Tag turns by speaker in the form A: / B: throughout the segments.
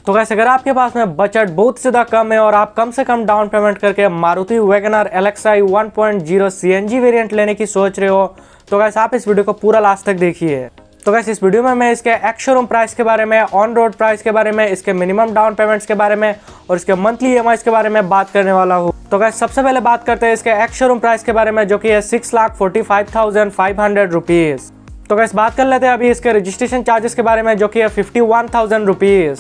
A: तो गाइस अगर आपके पास में बजट बहुत ज़्यादा कम है और आप कम से कम डाउन पेमेंट करके Maruti Wagner LXi 1.0 CNG variant लेने की सोच रहे हो तो गाइस आप इस वीडियो को पूरा लास्ट तक देखिए। तो गाइस इस वीडियो में मैं इसके एक्स शोरूम प्राइस के बारे में, ऑन रोड प्राइस के बारे में, इसके मिनिमम डाउन पेमेंट्स के बारे में और इसके मंथली EMI के बारे में बात करने वाला हूँ। तो गाइस सबसे पहले बात करते हैं इसके एक्स शोरूम प्राइस के बारे में जो कि है 6,45,500 रुपीज़। तो गाइस बात कर लेते हैं अभी इसके रजिस्ट्रेशन चार्जेस के बारे में जो कि है 51,000 रुपीज़।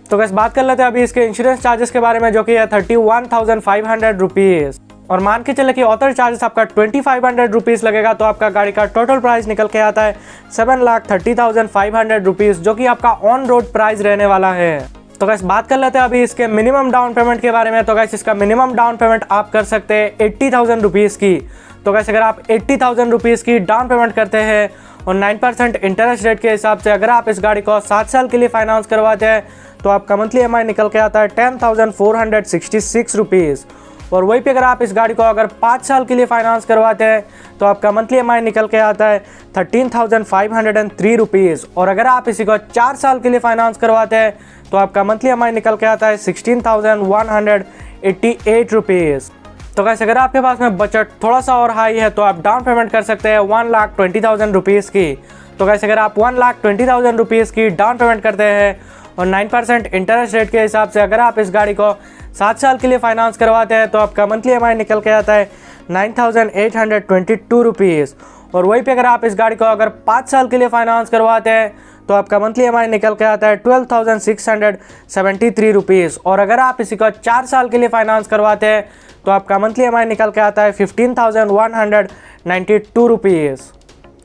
A: तो गाइस बात कर लेते हैं अभी इसके इंश्योरेंस चार्जेस के बारे में जो कि है 31,500 रुपीज़। और मान के चले कि ऑथर चार्जेस आपका 2,500 रुपीज़ लगेगा तो आपका गाड़ी का टोटल प्राइस निकल के आता है 7,30,500 रुपीज़ जो कि आपका ऑन रोड प्राइस रहने वाला है। तो गाइस बात कर लेते हैं अभी इसके मिनिमम डाउन पेमेंट के बारे में। तो गाइस इसका मिनिमम डाउन पेमेंट आप कर सकते हैं 80,000 रुपीज़ की। तो गाइस अगर आप 80,000 रुपीज़ की डाउन पेमेंट करते हैं और 9% इंटरेस्ट रेट के हिसाब से अगर आप इस गाड़ी को 7 साल के लिए फाइनेंस करवाते हैं तो आपका मंथली EMI निकल के आता है 10,466 रुपीज़। और वहीं पे अगर आप इस गाड़ी को अगर 5 साल के लिए फाइनेंस करवाते हैं तो आपका मंथली EMI निकल के आता है 13,503 रुपीज़। और अगर आप इसी को 4 साल के लिए फाइनेंस करवाते हैं तो आपका मंथली EMI निकल के आता है 16,188 रुपीज़। तो गाइस अगर आपके पास में बजट थोड़ा सा और हाई है तो आप डाउन पेमेंट कर सकते हैं 1,20,000 रुपीज़ की। तो गाइस अगर आप 1,20,000 रुपीज़ की डाउन पेमेंट करते हैं और 9% इंटरेस्ट रेट के हिसाब से अगर आप इस गाड़ी को 7 साल के लिए फाइनेंस करवाते हैं तो आपका मंथली EMI निकल के आता है 9,822 रुपीज़। और वहीं पे अगर आप इस गाड़ी को अगर 5 साल के लिए फाइनेंस करवाते हैं तो आपका मंथली EMI निकल के आता है 12,673 रुपीज़। और अगर आप इसी को 4 साल के लिए फाइनेंस करवाते हैं तो आपका मंथली EMI निकल के आता है 15,192 रुपीज़।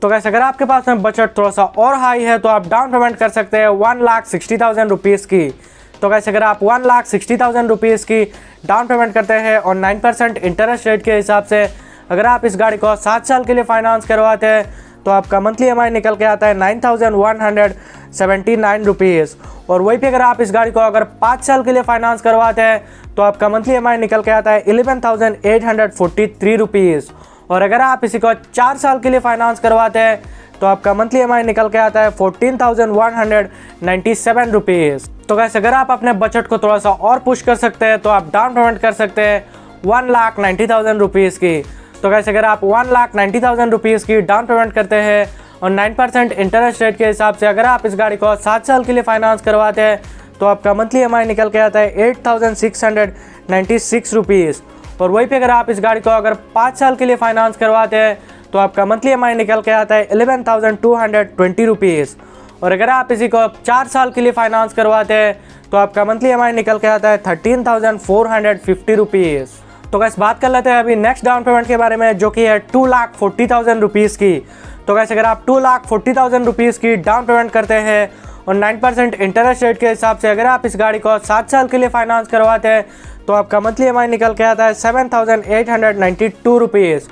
A: तो गाइस अगर आपके पास में बजट थोड़ा सा और हाई है तो आप डाउन पेमेंट कर सकते हैं 1,60,000 रुपीज़ की। तो गाइस अगर आप 1,60,000 रुपीज़ की डाउन पेमेंट करते हैं और 9% इंटरेस्ट रेट के हिसाब से अगर आप इस गाड़ी को 7 साल के लिए फाइनेंस करवाते हैं तो आपका मंथली EMI निकल के आता है 9,179 रुपीज़। और वहीं पे अगर आप इस गाड़ी को अगर 5 साल के लिए फाइनेंस करवाते हैं तो आपका मंथली EMI निकल के आता है 11,843 रुपीज़। और अगर आप इसी को 4 साल के लिए फाइनेंस करवाते हैं तो आपका मंथली EMI निकल के आता है 14,197 रुपीज़। तो गाइस अगर आप अपने बजट को थोड़ा सा और पुश कर सकते हैं तो आप डाउन पेमेंट कर सकते हैं 1,90,000 रुपीज़ की। तो गाइस अगर आप 1,90,000 रुपीज़ की डाउन पेमेंट करते हैं और 9% इंटरेस्ट रेट के हिसाब से अगर आप इस गाड़ी को 7 साल के लिए फाइनेंस करवाते हैं तो आपका मंथली EMI निकल के आता है 8,696 रुपीज़। और वहीं पे अगर आप इस गाड़ी को अगर 5 साल के लिए फाइनेंस करवाते हैं तो आपका मंथली EMI निकल के आता है 11,220 रुपीज़। और अगर आप इसी को 4 साल के लिए फाइनेंस करवाते हैं तो आपका मंथली EMI निकल के आता है 13,450 रुपीज़। तो गाइस बात कर लेते हैं अभी नेक्स्ट डाउन पेमेंट के बारे में जो कि है 2,40,000 रुपीज़ की। तो गाइस अगर आप 2,40,000 रुपीज़ की डाउन पेमेंट करते हैं और 9% इंटरेस्ट रेट के हिसाब से अगर आप इस गाड़ी को 7 साल के लिए फाइनेंस करवाते हैं तो आपका मंथली EMI निकल के आता है 7,892 रुपीज़।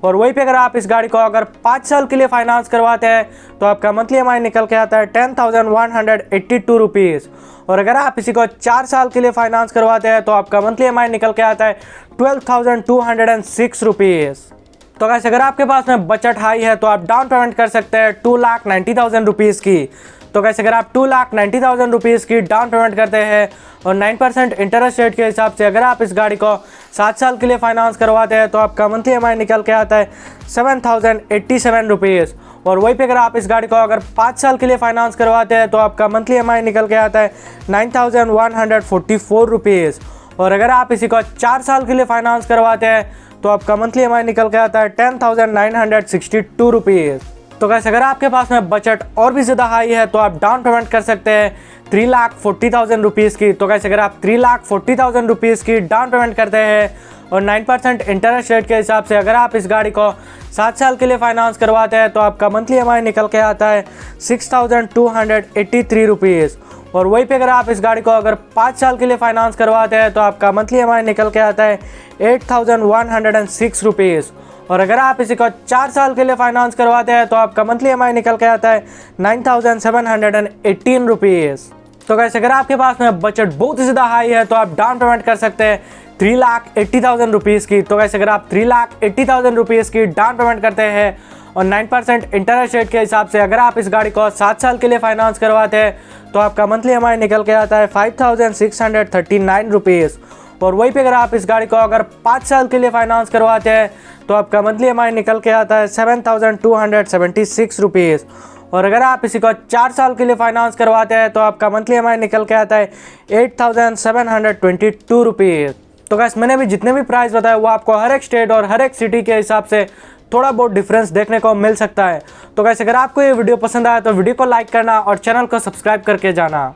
A: और वहीं पे अगर आप इस गाड़ी को अगर 5 साल के लिए फाइनेंस करवाते हैं तो आपका मंथली EMI निकल के आता है 10,182 रुपीज़। और अगर आप इसी को 4 साल के लिए फाइनेंस करवाते हैं तो आपका मंथली EMI निकल के आता है 12,206 रुपीज़। तो गाइस अगर आपके पास में बजट हाई है तो आप डाउन पेमेंट कर सकते हैं 2,90,000 रुपीज़ की। तो गाइस अगर आप 2,90,000 रुपीज़ की डाउन पेमेंट करते हैं और 9% इंटरेस्ट रेट के हिसाब से अगर आप इस गाड़ी को 7 साल के लिए फाइनेंस करवाते हैं तो आपका मंथली EMI निकल के आता है 7,087 रुपीज़। और वहीं पे अगर आप इस गाड़ी को अगर 5 साल के लिए फाइनेंस करवाते हैं तो आपका मंथली EMI निकल के आता है 9,144 रुपीज़। और अगर आप इसी को 4 साल के लिए फाइनेंस करवाते हैं तो आपका मंथली EMI निकल के आता है 10,962 रुपीज़। तो गाइस अगर आपके पास में बजट और भी ज़्यादा हाई है तो आप डाउन पेमेंट कर सकते हैं 3,40,000 रुपीज़ की। तो गाइस अगर आप 3,40,000 रुपीज़ की डाउन पेमेंट करते हैं और 9% इंटरेस्ट रेट के हिसाब से अगर आप इस गाड़ी को 7 साल के लिए फाइनेंस करवाते हैं तो आपका मंथली EMI निकल के आता है 6,283 रुपीज़। और वहीं पे अगर आप इस गाड़ी को अगर 5 साल के लिए फाइनेंस करवाते हैं तो आपका मंथली EMI निकल के आता है 8,106 रुपीज़। और अगर आप इसी को 4 साल के लिए फाइनेंस करवाते हैं तो आपका मंथली EMI निकल के आता है 9,718 रुपीज़। तो गाइस अगर आपके पास में बजट बहुत ही ज़्यादा हाई है तो आप डाउन पेमेंट कर सकते हैं 3,80,000 रुपीज़ की। तो गाइस अगर आप 3,80,000 रुपीज़ की डाउन पेमेंट करते हैं और 9% इंटरेस्ट रेट के हिसाब से अगर आप इस गाड़ी को 7 साल के लिए फाइनेंस करवाते हैं तो आपका मंथली EMI निकल के आता है 5,639 रुपीज़। और वहीं पे अगर आप इस गाड़ी को अगर 5 साल के लिए फाइनेंस करवाते हैं तो आपका मंथली EMI निकल के आता है 7,276 रुपीज़। और अगर आप इसी को 4 साल के लिए फाइनेंस करवाते हैं तो आपका मंथली EMI निकल के आता है 8,722 रुपीज़। तो गाइस मैंने भी जितने भी प्राइस बताए वो आपको हर एक स्टेट और हर एक सिटी के हिसाब से थोड़ा बहुत डिफरेंस देखने को मिल सकता है। तो गाइस अगर आपको ये वीडियो पसंद आया तो वीडियो को लाइक करना और चैनल को सब्सक्राइब करके जाना।